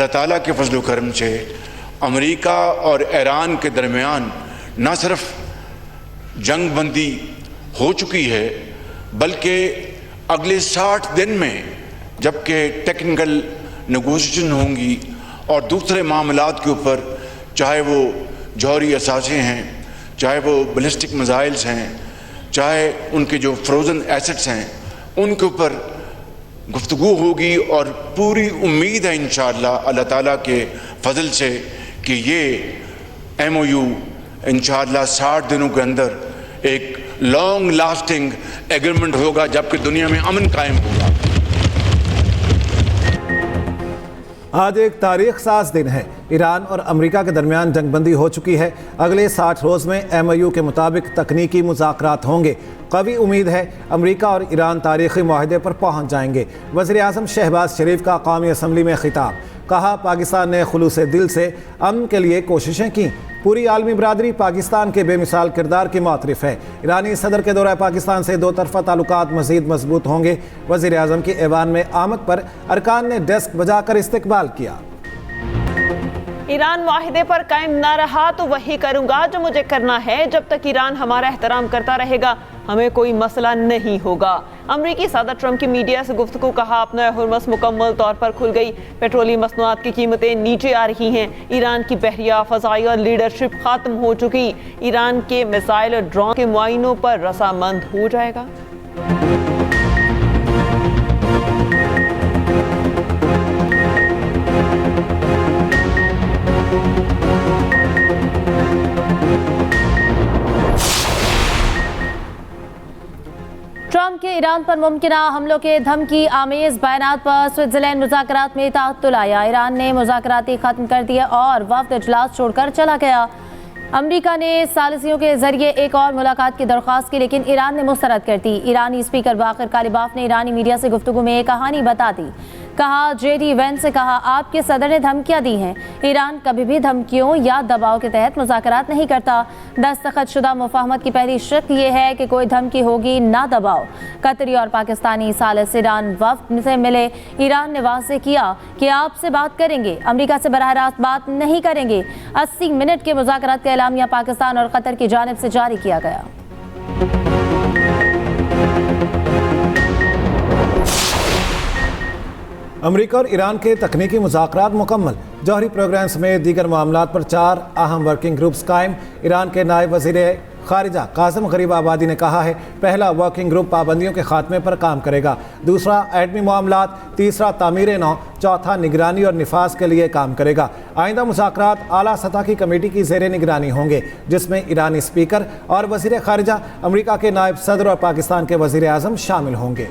ताला के फजल करम से अमेरिका और ईरान के दरमियान न सिर्फ जंग बंदी हो चुकी है बल्कि अगले 60 दिन में जबकि टेक्निकल नेगोशिएशन होंगी और दूसरे मामलात के ऊपर, चाहे वो जौहरी असासे हैं, चाहे वो बैलिस्टिक मिसाइल्स हैं, चाहे उनके जो फ्रोज़न एसेट्स हैं, उनके ऊपर गुफ्तगू होगी। और पूरी उम्मीद है इंशाअल्लाह अल्लाह ताला के फजल से कि ये MOU इंशाअल्लाह 60 दिनों के अंदर एक लॉन्ग लास्टिंग एग्रीमेंट होगा, जबकि दुनिया में अमन कायम होगा। आज एक तारीख साज दिन है। ईरान और अमेरिका के दरमियान जंगबंदी हो चुकी है। अगले 60 रोज़ में MOU के मुताबिक तकनीकी मुज़ाकरात होंगे। कवी उम्मीद है अमेरिका और ईरान तारीख़ी मुआहदे पर पहुँच जाएंगे। वज़ीर आज़म शहबाज शरीफ का कौमी असम्बली में खिताब, कहा पाकिस्तान ने खुलूस दिल से अमन के लिए कोशिशें की। पूरी आलमी बरादरी पाकिस्तान के बेमिसाल किरदार की मुतरफ़ है। ईरानी सदर के दौरे पाकिस्तान से दो तरफ़ा ताल्लुकात मज़ीद मजबूत होंगे। वज़ीर आज़म की ऐवान में आमद पर अरकान ने डेस्क बजाकर इस्तकबाल किया। ईरान मुआहिदे पर कायम ना रहा तो वही करूंगा जो मुझे करना है। जब तक ईरान हमारा एहतराम करता रहेगा हमें कोई मसला नहीं होगा। अमरीकी सदर ट्रंप की मीडिया से गुफ्तगू, कहा अपना हुर्मस मुकम्मल तौर पर खुल गई। पेट्रोलियम मसनूआत की कीमतें नीचे आ रही हैं। ईरान की बहरिया फ़ज़ाई और लीडरशिप ख़त्म हो चुकी। ईरान के मिसाइल और ड्रोन के मुआइनों पर रसामंद हो जाएगा। ट्रंप के ईरान पर मुमकिना हमलों के धमकी आमेज बयानात पर स्विट्जरलैंड मुज़ाकरात में ताअत्तुल आया। ईरान ने मुज़ाकरात ख़त्म कर दिए और वफ़द इजलास छोड़कर चला गया। अमरीका ने सालिसियों के जरिए एक और मुलाकात की दरख्वास्त की, लेकिन ईरान ने मुस्तरद कर दी। ईरानी स्पीकर बाक़िर कालिबाफ ने ईरानी मीडिया से गुफ्तगू में एक कहानी बता दी। कहा JD वेंस से कहा आपके सदर ने धमकियां दी हैं। ईरान कभी भी धमकियों या दबाव के तहत मुज़ाकरात नहीं करता। दस्तखत शुदा मुफाहमत की पहली शर्त यह है कि कोई धमकी होगी ना दबाव। कतरी और पाकिस्तानी सालिस ईरान वफ़द से मिले। ईरान ने वाज़ेह किया कि आपसे बात करेंगे, अमरीका से बराह रास्त बात नहीं करेंगे। 80 मिनट के मुज़ाकरात का एलामिया पाकिस्तान और कतर की जानिब से जारी किया गया। अमरीका और ईरान के तकनीकी मुज़ाकरात मुकम्मल। जौहरी प्रोग्राम समेत दीगर मामलात पर 4 अहम वर्किंग ग्रुप्स कायम। ईरान के नायब वज़ीर ख़ारिजा कासिम गरीब आबादी ने कहा है पहला वर्किंग ग्रुप पाबंदियों के खात्मे पर काम करेगा, दूसरा एटमी मामलात, तीसरा तामीर नौ, चौथा निगरानी और निफाज के लिए काम करेगा। आइंदा मुज़ाकरात आला सतह की कमेटी की ज़ेर निगरानी होंगे, जिसमें ईरानी स्पीकर और वज़ीर ख़ारिजा, अमरीका के नायब सदर और पाकिस्तान के वज़ीर आज़म शामिल होंगे।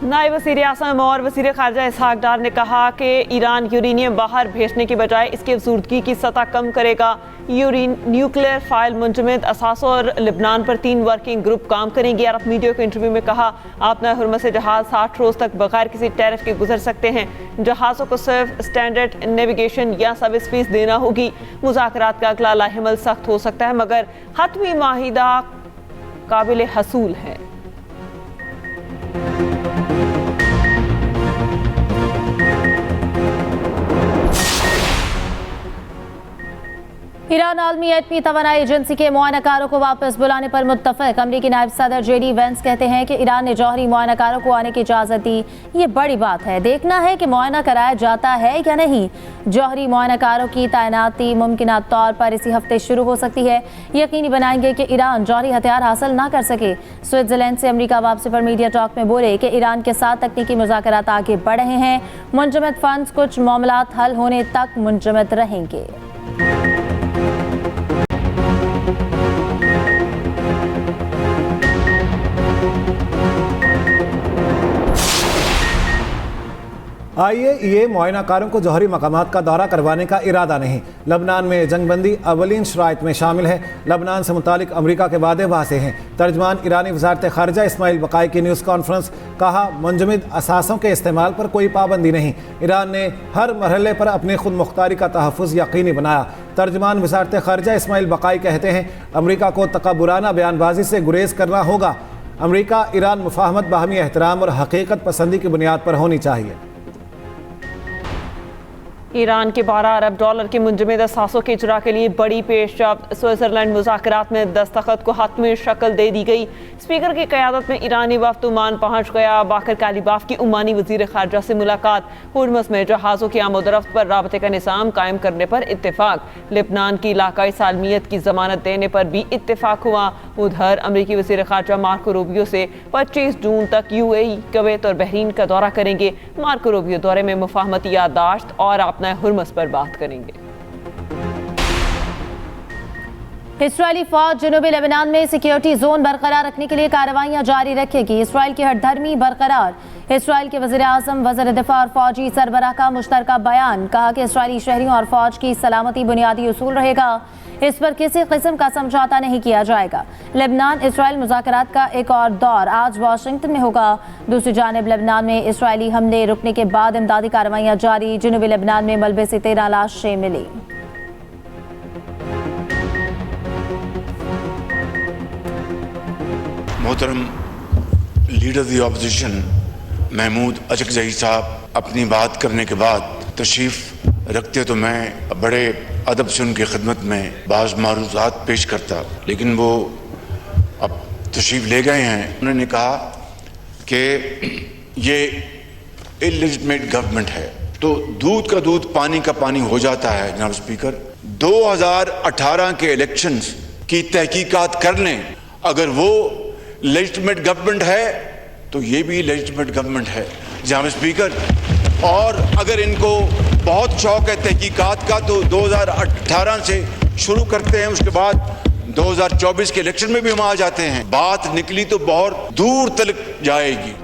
नायब वज़ीर आज़म और वज़ीर ख़ारिजा इसहाक डार ने कहा कि ईरान यूरेनियम बाहर भेजने की बजाय इसकी अफज़ूदगी की सतह कम करेगा। न्यूक्लियर फाइल मुंजमद असासों और लिबनान पर 3 वर्किंग ग्रुप काम करेंगे। अरब मीडिया के इंटरव्यू में कहा अपना हुर्मस जहाज़ 60 रोज़ तक बगैर किसी टैरिफ के गुजर सकते हैं। जहाज़ों को सिर्फ स्टैंडर्ड नेविगेशन या सर्विस फीस देना होगी। मुज़ाकरात का अगला लाहेमल सख्त हो सकता है मगर हतमी माहिदा काबिल हसूल है। ईरान आलमी एटमी तवानाई एजेंसी के मुआयनाकारों को वापस बुलाने पर मुत्तफिक। अमरीकी नायब सदर JD वेंस कहते हैं कि ईरान ने जौहरी मुआयनाकारों को आने की इजाज़त दी। ये बड़ी बात है, देखना है कि मुआयना कराया जाता है या नहीं। जौहरी मुआयनाकारों की तैनाती मुमकिन तौर पर इसी हफ्ते शुरू हो सकती है। यकीनी बनाएंगे कि ईरान जौहरी हथियार हासिल ना कर सके। स्विट्जरलैंड से अमरीका वापसी पर मीडिया टॉक में बोले कि ईरान के साथ तकनीकी मुज़ाकरात आगे बढ़ रहे हैं। मुंजमद फंड्स कुछ मामलात हल होने तक मुंजमद रहेंगे। IAEA मुआयनाकारों को जौहरी मकामात का दौरा करवाने का इरादा नहीं। लबनान में जंगबंदी अवलीन शराइत में शामिल है। लबनान से मुतालिक अमरीका के वादे वाज़ेह हैं। तर्जमान ईरानी वज़ारत ख़ारिजा इस्माइल बक़ाई की न्यूज़ कॉन्फ्रेंस, कहा मुंजमद असासों के इस्तेमाल पर कोई पाबंदी नहीं। ईरान ने हर मरहले पर अपनी खुद मुख्तारी का तहफ़्फ़ुज़ यकीनी बनाया। तर्जमान वज़ारत ख़ारिजा इस्माइल बक़ाई कहते हैं अमरीका को तकब्बुराना बयानबाजी से गुरेज करना होगा। अमेरिका ईरान मुफाहमत बाहमी एहतराम और हकीकत पसंदी की बुनियाद पर होनी चाहिए। ईरान के 12 अरब डॉलर के मुंजमद असासों के इजरा के लिए बड़ी पेशरफ्त, स्विट्जरलैंड मुज़ाकरात में दस्तखत को हतमी शक्ल दे दी गई। स्पीकर की क़यादत में ईरानी वफ़द ओमान पहुँच गया। बाकर कालीबाफ की ओमानी वज़ीर ख़ारजा से मुलाकात। हुर्मुज़ में जहाज़ों की आमद-ओ-रफ्त पर राबते का निज़ाम कायम करने पर इत्तेफाक। लेबनान की इलाकाई सालमियत की ज़मानत देने पर भी इत्तेफाक हुआ। उधर अमरीकी वज़ीर ख़ारजा मार्को रूबियो से 25 जून तक UAE, कुवैत और बहरीन का दौरा करेंगे। मार्को रूबियो दौरे में मुफाहमती याददाश्त और अपना हुर्मुज़ पर बात करेंगे। इस्राएली फौज जनूबी लेबनान में सिक्योरिटी जोन बरकरार रखने के लिए कार्रवाइयां जारी रखेगी। इस्राएल की हठधर्मी बरकरार। इस्राएल के वज़ीर आज़म, वज़ीर दिफा और फौजी सरबराह का मुश्तरका बयान। कहा कि इस्राएली शहरियों और फौज की सलामती बुनियादी उसूल रहेगा, इस पर किसी किस्म का समझौता नहीं किया जाएगा। लेबनान इसराइल मुज़ाकरात का एक और दौर आज वाशिंगटन में होगा। दूसरी जानिब लेबनान में इसराइली हमले रुकने के बाद इमदादी कार्रवाइयां जारी। जनूबी लेबनान में मलबे से 13 लाशें मिली। मोहतरम leader of the opposition Mahmood Achakzai साहब अपनी बात करने के बाद तशरीफ़ रखते तो मैं बड़े अदब से उनकी खिदमत में बाज़ मारूज़ात पेश करता, लेकिन वो अब तशरीफ़ ले गए हैं। उन्होंने कहा कि ये इलेजिटिमेट गवर्नमेंट है, तो दूध का दूध पानी का पानी हो जाता है। जनाब स्पीकर, 2018 के इलेक्शंस की तहकीकात कर लें। अगर वो लेजिटिमेट गवर्नमेंट है तो ये भी लेजिटिमेट गवर्नमेंट है जनाब स्पीकर। और अगर इनको बहुत शौक है तहकीकात का तो 2018 से शुरू करते हैं, उसके बाद 2024 के इलेक्शन में भी हम आ जाते हैं। बात निकली तो बहुत दूर तक जाएगी।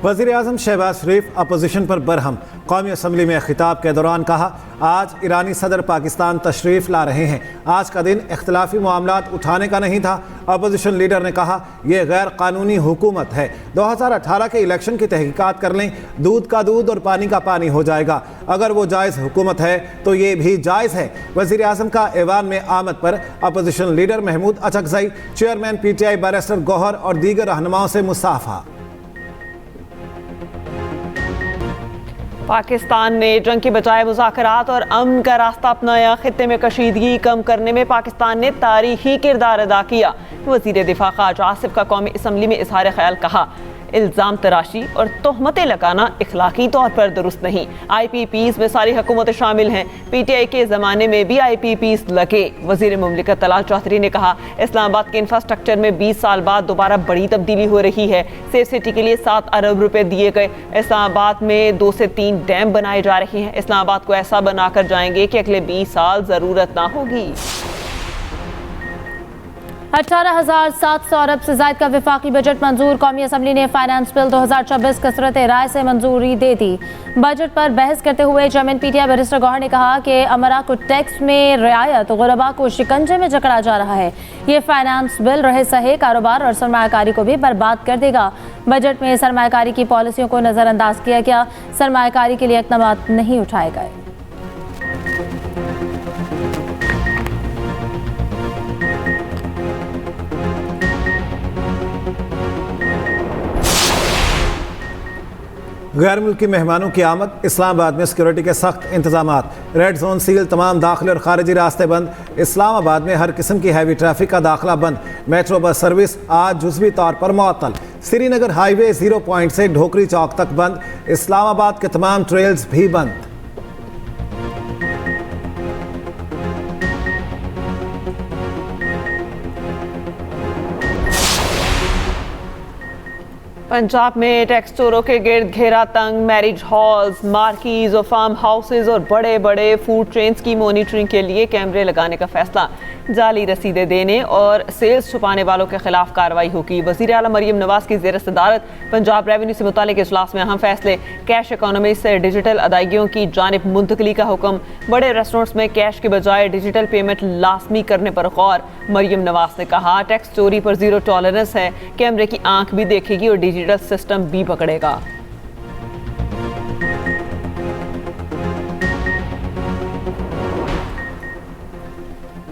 वज़ीर आज़म शहबाज शरीफ अपोजिशन पर बरहम। कौमी असम्बली में खिताब के दौरान कहा, आज ईरानी सदर पाकिस्तान तशरीफ़ ला रहे हैं। आज का दिन इख्तलाफी मामलात उठाने का नहीं था। अपोजिशन लीडर ने कहा, यह गैर कानूनी हुकूमत है। 2018 के इलेक्शन की तहकीकात कर लें, दूध का दूध और पानी का पानी हो जाएगा। अगर वो जायज़ हुकूमत है तो ये भी जायज़ है। वज़ीर आज़म का ऐवान में आमद पर opposition leader Mahmood Achakzai, chairman PTI barrister Gohar और दीगर रहनुमाओं से मुसाफा। पाकिस्तान ने जंग के बजाय मुज़ाकरात और अमन का रास्ता अपनाया। खित्ते में कशीदगी कम करने में पाकिस्तान ने तारीखी किरदार अदा किया। वज़ीर दिफा ख़ारजा आसिफ का कौमी असम्बली में इज़हार ख्याल। कहा, इल्ज़ाम तराशी और तोहमतें लगाना इखलाकी तौर पर दुरुस्त नहीं। IPPs में सारी हुकूमतें शामिल हैं। PTI के ज़माने में भी IPPs लगे। वज़ीर मुमलिकत तलाल चौधरी ने कहा, इस्लामाबाद के इंफ्रास्ट्रक्चर में 20 साल बाद दोबारा बड़ी तब्दीली हो रही है। सेफ सिटी के लिए 7 अरब रुपए दिए गए। इस्लामाबाद में 2 से 3 डैम बनाए जा रहे हैं। इस्लामाबाद को ऐसा बनाकर जाएंगे कि अगले 20 साल ज़रूरत ना होगी। 18,700 अरब से ज़ायद का वफाकी बजट मंजूर। कौमी असम्बली ने फाइनेंस बिल 2024 कसरत राय से मंजूरी दे दी। बजट पर बहस करते हुए चेयरमैन PTI बैरिस्टर गौहर ने कहा कि अमरा को टैक्स में रियायत गुरबा को शिकंजे में जकड़ा जा रहा है। ये फाइनेंस बिल रहे सहे कारोबार और सरमायाकारी को भी बर्बाद कर देगा। बजट में सरमायाकारी की पॉलिसियों को नज़रअंदाज किया गया। सरमायाकारी के लिए इक़दाम नहीं उठाए गए। गैर मुल्की मेहमानों की आमद। इस्लामाबाद में सिक्योरिटी के सख्त इंतजामात। रेड जोन सील, तमाम दाखिले और खारिजी रास्ते बंद। इस्लामाबाद में हर किस्म की हैवी ट्रैफिक का दाखिला बंद। मेट्रो बस सर्विस आज जुज़वी तौर पर मुअत्तल। श्रीनगर हाईवे 0 पॉइंट से ढोकरी चौक तक बंद। इस्लामाबाद के तमाम ट्रेल्स भी बंद। पंजाब में टैक्स चोरों के गिर्द घेरा तंग। मैरिज हॉल्स, मार्कीज और फार्म हाउसेज और बड़े बड़े फूड चेन्स की मॉनिटरिंग के लिए कैमरे लगाने का फैसला। जाली रसीदें देने और सेल्स छुपाने वालों के खिलाफ कार्रवाई होगी। वज़ीर आला मरियम नवाज की ज़ेर सदारत पंजाब रेवेन्यू से मुतालिक इजलास में अहम फैसले। कैश इकोनॉमी से डिजिटल अदायगियों की जानिब मुंतकली का हुक्म। बड़े रेस्टोरेंट्स में कैश के बजाय डिजिटल पेमेंट लाजमी करने पर गौर। मरियम नवाज ने कहा, टैक्स चोरी पर 0 टॉलरेंस है। कैमरे की आंख भी देखेगी और डिजिटल सिस्टम भी पकड़ेगा।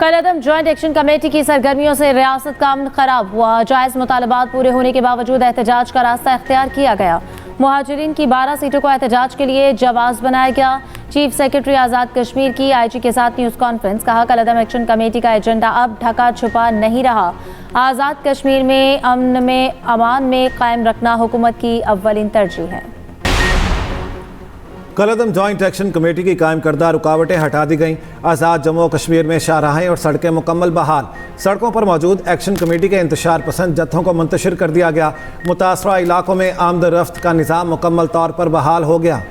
कलअदम जॉइंट एक्शन कमेटी की सरगर्मियों से रियासत का अमन खराब हुआ। जायज मुतालबात पूरे होने के बावजूद एहतजाज का रास्ता इख्तियार किया गया। मुहाजिरीन की 12 सीटों को एहतजाज के लिए जवाब बनाया गया। चीफ सेक्रेटरी आज़ाद कश्मीर की IG के साथ न्यूज़ कॉन्फ्रेंस। कहा, कलअदम एक्शन कमेटी का एजेंडा अब ढका छुपा नहीं रहा। आज़ाद कश्मीर में अमान में कायम रखना हुकूमत की अव्वलीन तरजीह है। कलअदम जॉइंट एक्शन कमेटी की कायम करदा रुकावटें हटा दी गईं। आज़ाद जम्मू और कश्मीर में शाहराहें और सड़कें मुकम्मल बहाल। सड़कों पर मौजूद एक्शन कमेटी के इंतशार पसंद जत्थों को मुंतशिर कर दिया गया। मुतासरा इलाकों में आमद रफ्त का निज़ाम मुकम्मल तौर पर बहाल हो गया।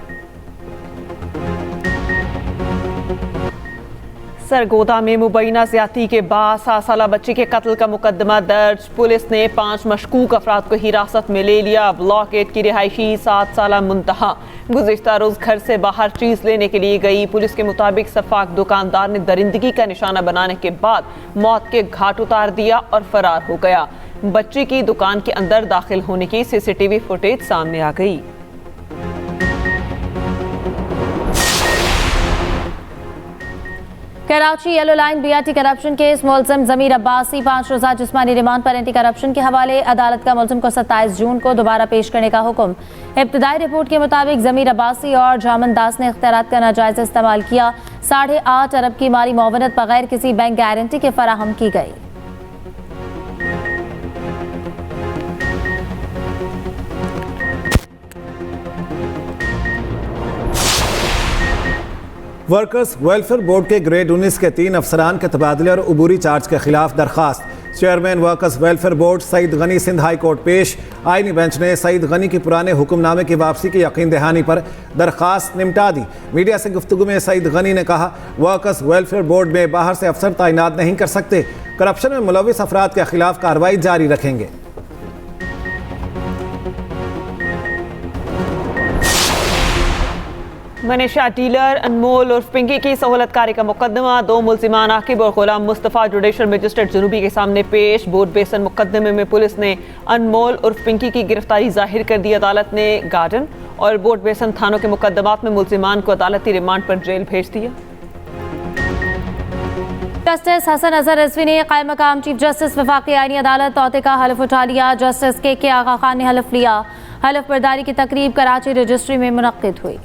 सरगोदा में मुबैना ज्यादती के बाद 7 साला बच्ची के कत्ल का मुकदमा दर्ज। पुलिस ने 5 मशकूक अफराद को हिरासत में ले लिया। ब्लॉक 8 की रिहायशी 7 साला मुंतहा गुज़िश्ता रोज घर से बाहर चीज लेने के लिए गई। पुलिस के मुताबिक सफाक दुकानदार ने दरिंदगी का निशाना बनाने के बाद मौत के घाट उतार दिया और फरार हो गया। बच्ची की दुकान के अंदर दाखिल होने की CCTV फुटेज सामने आ गई। Karachi yellow line BRT corruption case. मुलजिम ज़मीर अब्बासी 5 रोज़ा जिस्मानी रिमांड पर एंटी करप्शन के हवाले। अदालत का मुलजिम को 27 जून को दोबारा पेश करने का हुक्म। इब्तदाई रिपोर्ट के मुताबिक ज़मीर अब्बासी और जामन दास ने इख्तियारात का नाजायज़ इस्तेमाल किया। 8.5 अरब की माली मुआवनत बगैर किसी बैंक गारंटी के फराहम की गई। वर्कर्स वेलफेयर बोर्ड के ग्रेड 19 के 3 अफसरान के तबादले और अबूरी चार्ज के खिलाफ दरखास्त। Chairman workers welfare board Saeed Ghani Sindh high court पेश। आईनी बेंच ने सईद गनी की पुराने हुक्मनामे की वापसी की यकीन दहानी पर दरखास्त निपटा दी। मीडिया से गुफ्तगू में सईद गनी ने कहा, वर्कर्स वेलफेयर बोर्ड में बाहर से अफसर तैनात नहीं कर सकते। करप्शन में मुलविस अफराद के खिलाफ कार्रवाई जारी रखेंगे। मनीषा डीलर अनमोल उर्फ पिंकी की सहूलतकारी का मुकदमा। 2 मुल्जिमान आकिब और गुलाम मुस्तफ़ा जुडिशल मजिस्ट्रेट जुनूबी के सामने पेश। बोर्ड बेसन मुकदमे में पुलिस ने अनमोल उर्फ पिंकी की गिरफ्तारी जाहिर कर दी। अदालत ने गार्डन और बोर्ड बेसन थानों के मुकदमात में मुल्जिमान को अदालती रिमांड पर जेल भेज दिया। जस्टिस हसन अजहर रिजवी ने कायम मकाम चीफ जस्टिस वफाकी आईनी अदालत तौते का हलफ उठा लिया। जस्टिस के आगा खान ने हलफ लिया। हलफ बर्दारी की तकरीब कराची रजिस्ट्री में मुनक्किद हुई।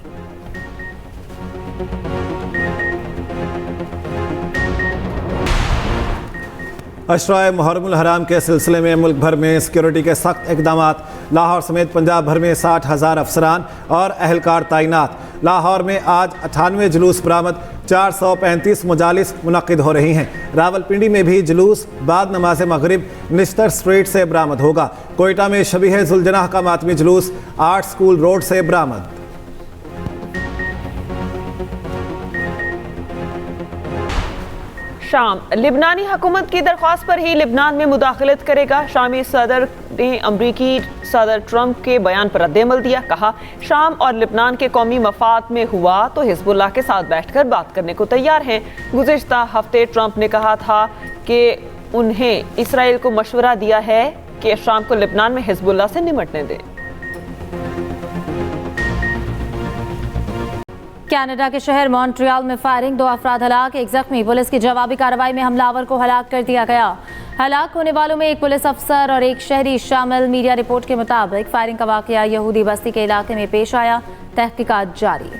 अशराए मुहर्रमुल हराम के सिलसिले में मुल्क भर में सिक्योरिटी के सख्त इक़दामात। लाहौर समेत पंजाब भर में 60,000 अफसरान और अहलकार तैनात। लाहौर में आज 98 जुलूस बरामद। 435 मजालिस मुनक्किद हो रही हैं। रावलपिंडी में भी जुलूस बाद नमाज मगरिब निश्तर स्ट्रीट से बरामद होगा। कोयटा में शबीह जुलजनाह का मातमी जुलूस 8 स्कूल रोड से बरामद। शाम लिबनानी हुकूमत की दरख्वास्त पर ही लिबनान में मुदाखलत करेगा। शामी सदर ने अमरीकी सदर ट्रंप के बयान पर रद्द-ए-अमल दिया। कहा, शाम और लिबनान के कौमी मफाद में हुआ तो हिजबुल्लाह के साथ बैठकर बात करने को तैयार हैं। गुज़िश्ता हफ्ते ट्रंप ने कहा था कि उन्हें इसराइल को मशवरा दिया है कि शाम को लिबनान में हिजबुल्लाह से निमटने दें। कनाडा के शहर मॉन्ट्रियल में फायरिंग, 2 अफराद हलाक, 1 जख्मी। पुलिस की जवाबी कार्रवाई में हमलावर को हलाक कर दिया गया। हलाक होने वालों में 1 पुलिस अफसर और 1 शहरी शामिल। मीडिया रिपोर्ट के मुताबिक फायरिंग का वाकया यहूदी बस्ती के इलाके में पेश आया। तहकीकात जारी।